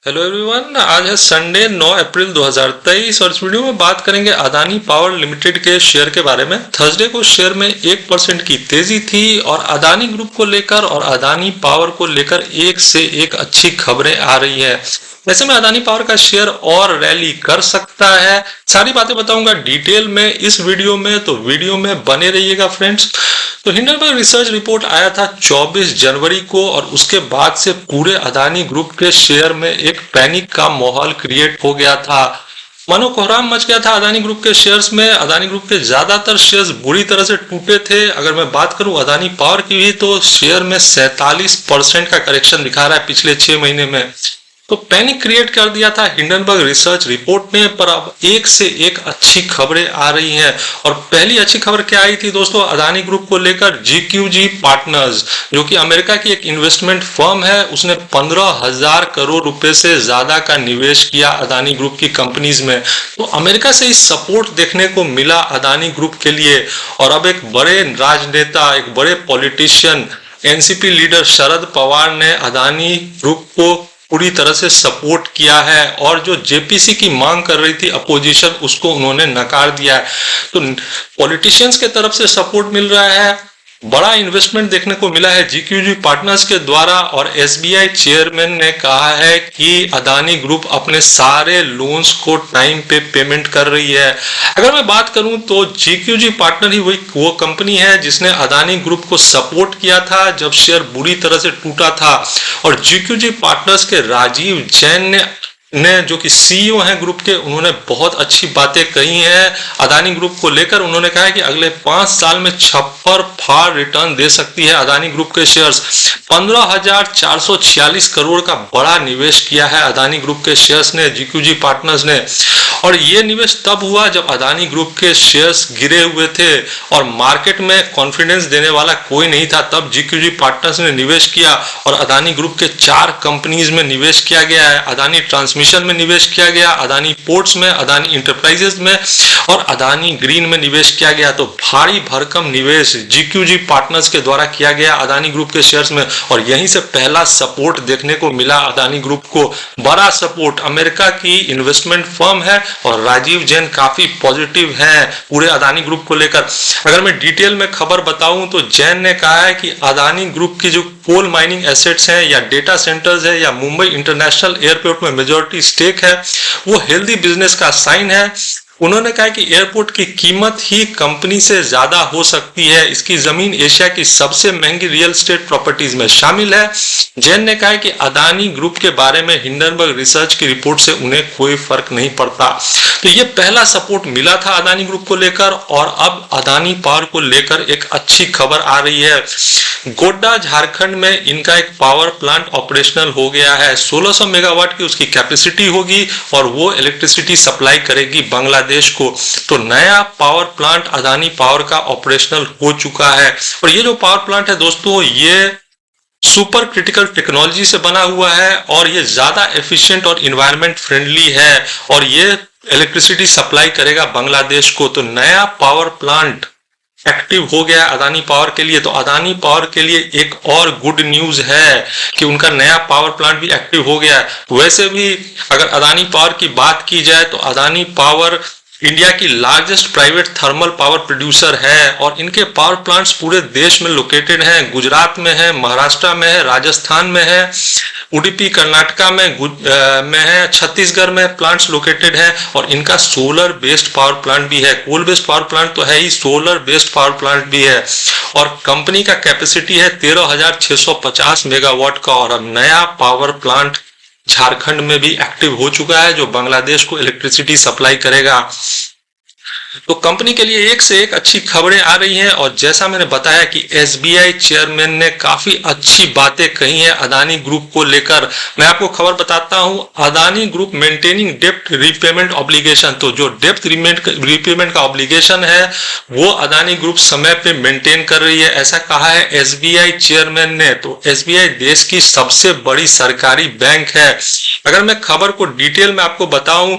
Hello everyone, आज है Sunday 9 अप्रैल 2023 और इस वीडियो में बात करेंगे अदानी पावर लिमिटेड के शेयर के बारे में। थर्सडे को शेयर में 1% की तेजी थी और अदानी ग्रुप को लेकर और अदानी पावर को लेकर एक से एक अच्छी खबरें आ रही है। ऐसे में अदानी पावर का शेयर और रैली कर सकता है। सारी बातें बताऊंगा डिटेल में इस वीडियो में, तो वीडियो में बने रहिएगा फ्रेंड्स। तो हिंडनबर्ग रिसर्च रिपोर्ट आया था 24 जनवरी को और उसके बाद से पूरे अदानी ग्रुप के शेयर में एक पैनिक का माहौल क्रिएट हो गया था। मानो कोहराम मच गया था अदानी ग्रुप के शेयर्स में। अदानी ग्रुप के ज्यादातर शेयर्स बुरी तरह से टूटे थे। अगर मैं बात करूं अदानी पावर की भी, तो शेयर में 47% का करेक्शन दिखा रहा है पिछले 6 महीने में। तो पैनिक क्रिएट कर दिया था हिंडनबर्ग रिसर्च रिपोर्ट ने। पर अब एक से एक अच्छी खबरें आ रही हैं और पहली अच्छी खबर क्या आई थी दोस्तों अदानी ग्रुप को लेकर? GQG पार्टनर्स, जो कि अमेरिका की एक इन्वेस्टमेंट फर्म है, उसने 15,000 करोड़ रुपए से ज्यादा का निवेश किया अदानी ग्रुप की कंपनीज में। तो अमेरिका से इस सपोर्ट देखने को मिला अदानी ग्रुप के लिए। और अब एक बड़े राजनेता, एक बड़े politician, NCP leader Sharad Pawar ने अदानी ग्रुप को पूरी तरह से सपोर्ट किया है और जो जेपीसी की मांग कर रही थी अपोजिशन, उसको उन्होंने नकार दिया है। तो पॉलिटिशियंस के तरफ से सपोर्ट मिल रहा है, बड़ा इन्वेस्टमेंट देखने को मिला है जीक्यूजी पार्टनर्स के द्वारा। और एसबीआई चेयरमैन ने कहा है कि अदानी ग्रुप अपने सारे लोन्स को टाइम पे पेमेंट कर रही है। अगर मैं बात करूं तो जीक्यूजी पार्टनर ही वो कंपनी है जिसने अदानी ग्रुप को सपोर्ट किया था जब शेयर बुरी तरह से टूटा था। और जीक्यूजी पार्टनर्स के राजीव जैन ने जो कि सीईओ हैं ग्रुप के, उन्होंने बहुत अच्छी बातें कही हैं अदानी ग्रुप को लेकर। उन्होंने कहा है कि अगले 5 साल में छप्पर फाड़ रिटर्न दे सकती है अदानी ग्रुप के शेयर्स। 15,446 करोड़ का बड़ा निवेश किया है अदानी ग्रुप के शेयर्स ने, जीक्यूजी पार्टनर्स ने। और ये निवेश तब हुआ जब अदानी ग्रुप के शेयर्स गिरे हुए थे और मार्केट में कॉन्फिडेंस देने वाला कोई नहीं था। तब जीक्यूजी पार्टनर्स ने निवेश किया और अदानी ग्रुप के 4 कंपनीज में निवेश किया गया है। अदानी ट्रांसमिशन में निवेश किया गया, अदानी पोर्ट्स में, अदानी इंटरप्राइजेस में और अदानी ग्रीन में निवेश किया गया। तो भारी भरकम निवेश जीक्यूजी पार्टनर्स के द्वारा किया गया अदानी ग्रुप के शेयर्स में और यहीं से पहला सपोर्ट देखने को मिला अदानी ग्रुप को। बड़ा सपोर्ट, अमेरिका की इन्वेस्टमेंट फर्म है और राजीव जैन काफी पॉजिटिव हैं पूरे अदानी ग्रुप को लेकर। अगर मैं डिटेल में खबर बताऊं तो जैन ने कहा है कि अदानी ग्रुप की जो कोल माइनिंग एसेट्स हैं या डेटा सेंटर्स है या मुंबई इंटरनेशनल एयरपोर्ट में मेजॉरिटी स्टेक है, वो हेल्दी बिजनेस का साइन है। उन्होंने कहा कि एयरपोर्ट की कीमत ही कंपनी से ज्यादा हो सकती है। इसकी जमीन एशिया की सबसे महंगी रियल एस्टेट प्रॉपर्टीज में शामिल है। जैन ने कहा कि अदानी ग्रुप के बारे में हिंडनबर्ग रिसर्च की रिपोर्ट से उन्हें कोई फर्क नहीं पड़ता। तो ये पहला सपोर्ट मिला था अदानी ग्रुप को लेकर और अब अदानी पावर को लेकर एक अच्छी खबर आ रही है। गोड्डा झारखंड में इनका एक पावर प्लांट ऑपरेशनल हो गया है। 1600 मेगावाट की उसकी कैपेसिटी होगी और वो इलेक्ट्रिसिटी सप्लाई करेगी बांग्लादेश को। तो नया पावर प्लांट अदानी पावर का ऑपरेशनल हो चुका है और ये जो पावर प्लांट है दोस्तों, ये सुपर क्रिटिकल टेक्नोलॉजी से बना हुआ है और ये ज्यादा एफिशिएंट और इन्वायरमेंट फ्रेंडली है और ये इलेक्ट्रिसिटी सप्लाई करेगा बांग्लादेश को। तो नया पावर प्लांट एक्टिव हो गया अदानी पावर के लिए। तो अदानी पावर के लिए एक और गुड न्यूज है कि उनका नया पावर प्लांट भी एक्टिव हो गया है। वैसे भी अगर अदानी पावर की बात की जाए तो अदानी पावर इंडिया की largest private thermal power producer है और इनके पावर प्लांट्स पूरे देश में लोकेटेड हैं। गुजरात में है, महाराष्ट्र में है, राजस्थान में है, उडुपी कर्नाटका में है, छत्तीसगढ़ में प्लांट्स लोकेटेड है और इनका सोलर बेस्ड पावर प्लांट भी है। कोल बेस्ड पावर प्लांट तो है ही, सोलर बेस्ड पावर प्लांट भी है और कंपनी का कैपेसिटी है 13,650 मेगावाट का। और अब नया पावर प्लांट झारखंड में भी एक्टिव हो चुका है जो बांग्लादेश को इलेक्ट्रिसिटी सप्लाई करेगा। तो कंपनी के लिए एक से एक अच्छी खबरें आ रही हैं और जैसा मैंने बताया कि एसबीआई चेयरमैन ने काफी अच्छी बातें कही हैं अदानी ग्रुप को लेकर। मैं आपको खबर बताता हूं, अदानी ग्रुप मेंटेनिंग डेप्ट रीपेमेंट ऑब्लिगेशन। तो जो डेप्ट रीपेमेंट का ऑब्लिगेशन है वो अदानी ग्रुप समय पे मेंटेन कर रही है, ऐसा कहा है एसबीआई चेयरमैन ने। तो एसबीआई देश की सबसे बड़ी सरकारी बैंक है। अगर मैं खबर को डिटेल में आपको बताऊं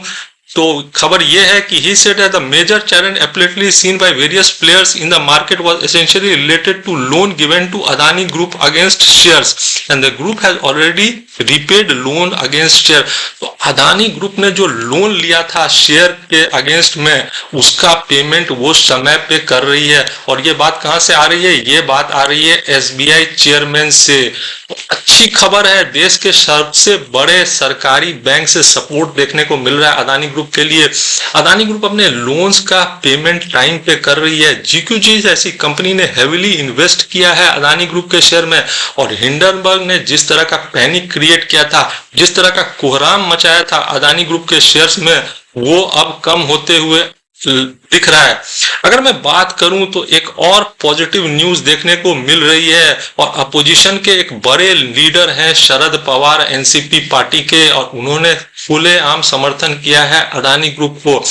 तो खबर यह है कि he said that the major challenge apparently seen by various players in the market was essentially related to loan given to Adani Group against shares and the group has already repaid loan against share। तो Adani group ने जो loan लिया था share के against में उसका payment वो समय पे कर रही है। और ये बात कहां से आ रही है? ये बात आ रही है एसबीआई चेयरमैन से। तो अच्छी खबर है, देश के सबसे बड़े सरकारी बैंक से सपोर्ट देखने को मिल रहा है अदानी ग्रुप के लिए। अदानी ग्रुप अपने लोन्स का पेमेंट टाइम पे कर रही है। जीक्यूजी जैसी कंपनी ने हेविली इन्वेस्ट किया है अदानी ग्रुप के शेयर में और हिंडनबर्ग ने जिस तरह का पैनिक क्रिएट किया था, जिस तरह का कोहराम मचाया था अदानी ग्रुप के शेयर्स में, वो अब कम होते हुए दिख रहा है। अगर मैं बात करूं तो एक और पॉजिटिव न्यूज देखने को मिल रही है और अपोजिशन के एक बड़े लीडर हैं शरद पवार एनसीपी पार्टी के, और उन्होंने खुलेआम समर्थन किया है अदानी ग्रुप को।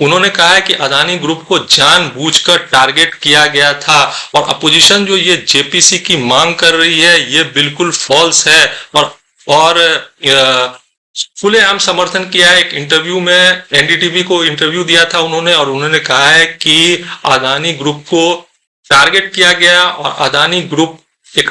उन्होंने कहा है कि अदानी ग्रुप को जानबूझकर टारगेट किया गया था और अपोजिशन जो ये जेपीसी की मांग कर रही है ये बिल्कुल फॉल्स है। और खुलेआम समर्थन किया है। एक इंटरव्यू में एनडीटीवी को इंटरव्यू दिया था उन्होंने और उन्होंने कहा है कि अदानी ग्रुप को टारगेट किया गया और अदानी ग्रुप एक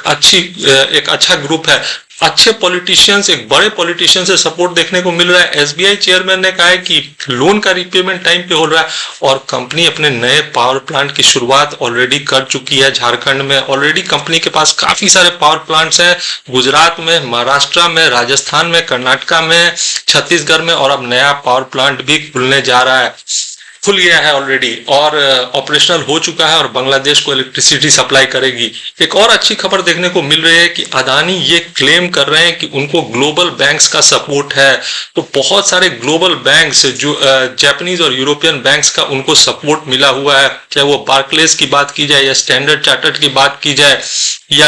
अच्छा ग्रुप है। अच्छे पॉलिटिशियंस, एक बड़े पॉलिटिशियन से सपोर्ट देखने को मिल रहा है। एसबीआई चेयरमैन ने कहा है कि लोन का रिपेमेंट टाइम पे हो रहा है और कंपनी अपने नए पावर प्लांट की शुरुआत ऑलरेडी कर चुकी है। झारखंड में ऑलरेडी कंपनी के पास काफी सारे पावर प्लांट्स हैं, गुजरात में, महाराष्ट्र में, राजस्थान में, कर्नाटका में, छत्तीसगढ़ में, और अब नया पावर प्लांट भी खुलने जा रहा है, खुल गया है ऑलरेडी और ऑपरेशनल हो चुका है और बांग्लादेश को इलेक्ट्रिसिटी सप्लाई करेगी। एक और अच्छी खबर देखने को मिल रही है कि अदानी ये क्लेम कर रहे हैं कि उनको ग्लोबल बैंक्स का सपोर्ट है। तो बहुत सारे ग्लोबल बैंक्स जो जापानीज और यूरोपियन बैंक्स का उनको सपोर्ट मिला हुआ है, चाहे वो बार्कलेस की बात की जाए या स्टैंडर्ड चार्टर्ड की बात की जाए या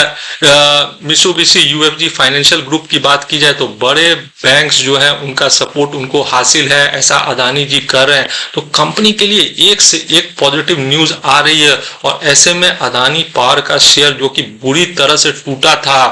मित्सुबिशी यूएफजी फाइनेंशियल ग्रुप की बात की जाए, तो बड़े बैंक्स जो है उनका सपोर्ट उनको हासिल है, ऐसा अदानी जी कर रहे हैं। तो कंपनी के लिए एक से एक पॉजिटिव न्यूज आ रही है और ऐसे में अदानी पावर का शेयर जो कि बुरी तरह से टूटा था,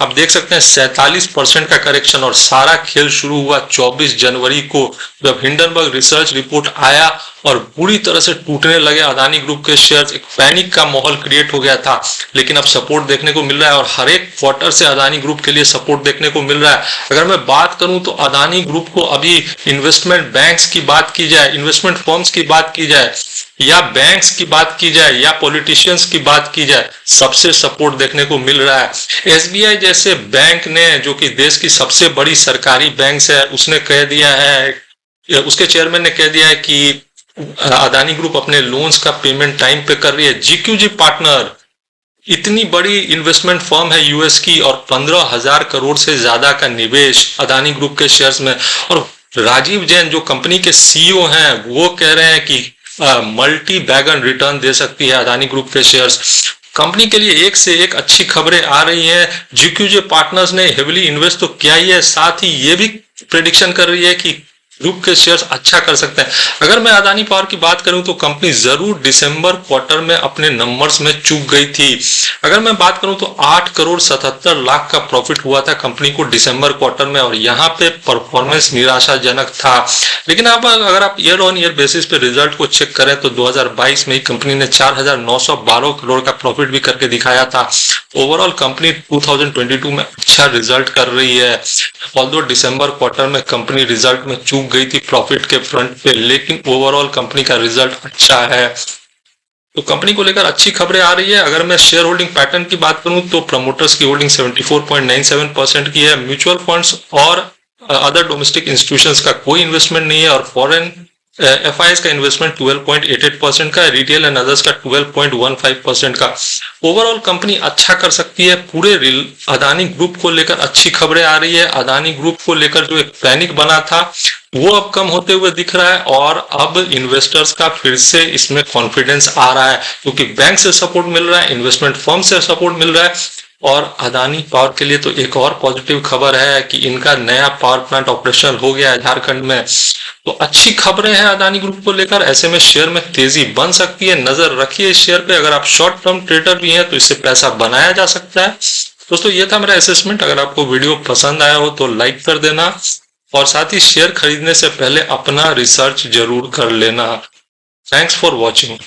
अब देख सकते हैं 47% का करेक्शन, और सारा खेल शुरू हुआ 24 जनवरी को जब हिंडनबर्ग रिसर्च रिपोर्ट आया और बुरी तरह से टूटने लगे अदानी ग्रुप के शेयर्स। एक पैनिक का माहौल क्रिएट हो गया था, लेकिन अब सपोर्ट देखने को मिल रहा है और हर एक क्वार्टर से अदानी ग्रुप के लिए सपोर्ट देखने को मिल रहा है। अगर मैं बात करूं तो अदानी ग्रुप को अभी इन्वेस्टमेंट बैंक्स की बात की जाए, इन्वेस्टमेंट फर्म्स की बात की जाए या बैंक्स की बात की जाए या पॉलिटिशियंस की बात की जाए, सबसे सपोर्ट देखने को मिल रहा है। एसबीआई जैसे बैंक ने, जो कि देश की सबसे बड़ी सरकारी बैंक है, उसने कह दिया है, उसके चेयरमैन ने कह दिया है कि अदानी ग्रुप अपने लोन्स का पेमेंट टाइम पे कर रही है। जीक्यूजी पार्टनर इतनी बड़ी इन्वेस्टमेंट फर्म है यूएस की और 15,000 करोड़ से ज्यादा का निवेश अदानी ग्रुप के शेयर्स में, और राजीव जैन जो कंपनी के सीईओ हैं वो कह रहे हैं कि मल्टी बैगन रिटर्न दे सकती है अदानी ग्रुप के शेयर्स। कंपनी के लिए एक से एक अच्छी खबरें आ रही हैं। जीक्यूजी पार्टनर्स ने हेविली इन्वेस्ट तो किया ही है, साथ ही ये भी प्रेडिक्शन कर रही है कि ग्रुप के शेयर्स अच्छा कर सकते हैं। अगर मैं अदानी पावर की बात करूं तो कंपनी जरूर दिसंबर क्वार्टर में अपने नंबर्स में चूक गई थी। अगर मैं बात करूं तो 8 करोड़ 77 लाख का प्रॉफिट हुआ था कंपनी को दिसंबर क्वार्टर में और यहां पे परफॉर्मेंस निराशाजनक था। लेकिन अब अगर आप ईयर ऑन ईयर बेसिस पे रिजल्ट को चेक करें तो 2022 में ही कंपनी ने 4,912 करोड़ का प्रॉफिट भी करके दिखाया था। ओवरऑल कंपनी 2022 में अच्छा रिजल्ट कर रही है। ऑल्दो दिसंबर क्वार्टर में कंपनी रिजल्ट में चूक गई थी प्रॉफिट के फ्रंट पे, लेकिन ओवरऑल कंपनी का रिजल्ट अच्छा है। तो कंपनी को लेकर अच्छी खबरें आ रही है। अगर मैं शेयर होल्डिंग पैटर्न की बात करूं तो प्रमोटर्स की होल्डिंग 74.97% की है। म्यूचुअल फंड्स और अदर डोमेस्टिक इंस्टीट्यूशंस का कोई इन्वेस्टमेंट नहीं है और फॉरेन एफआईएस का इन्वेस्टमेंट 12.88% का, रिटेल एंड अदर्स का 12.15% का। ओवरऑल कंपनी अच्छा कर सकती है। पूरे अदानी ग्रुप को लेकर अच्छी खबरें आ रही है। अदानी ग्रुप को लेकर जो एक पैनिक बना था वो अब कम होते हुए दिख रहा है और अब इन्वेस्टर्स का फिर से इसमें कॉन्फिडेंस आ रहा है क्योंकि बैंक से सपोर्ट मिल रहा है, इन्वेस्टमेंट फर्म से सपोर्ट मिल रहा है। और अदानी पावर के लिए तो एक और पॉजिटिव खबर है कि इनका नया पावर प्लांट ऑपरेशनल हो गया है झारखंड में। तो अच्छी खबरें हैं अदानी ग्रुप को लेकर। ऐसे में शेयर में तेजी बन सकती है, नजर रखिए इस शेयर पे। अगर आप शॉर्ट टर्म ट्रेडर भी हैं तो इससे पैसा बनाया जा सकता है। दोस्तों ये था मेरा असेसमेंट। अगर आपको वीडियो पसंद आया हो तो लाइक कर देना और साथ ही शेयर खरीदने से पहले अपना रिसर्च जरूर कर लेना। Thanks for watching.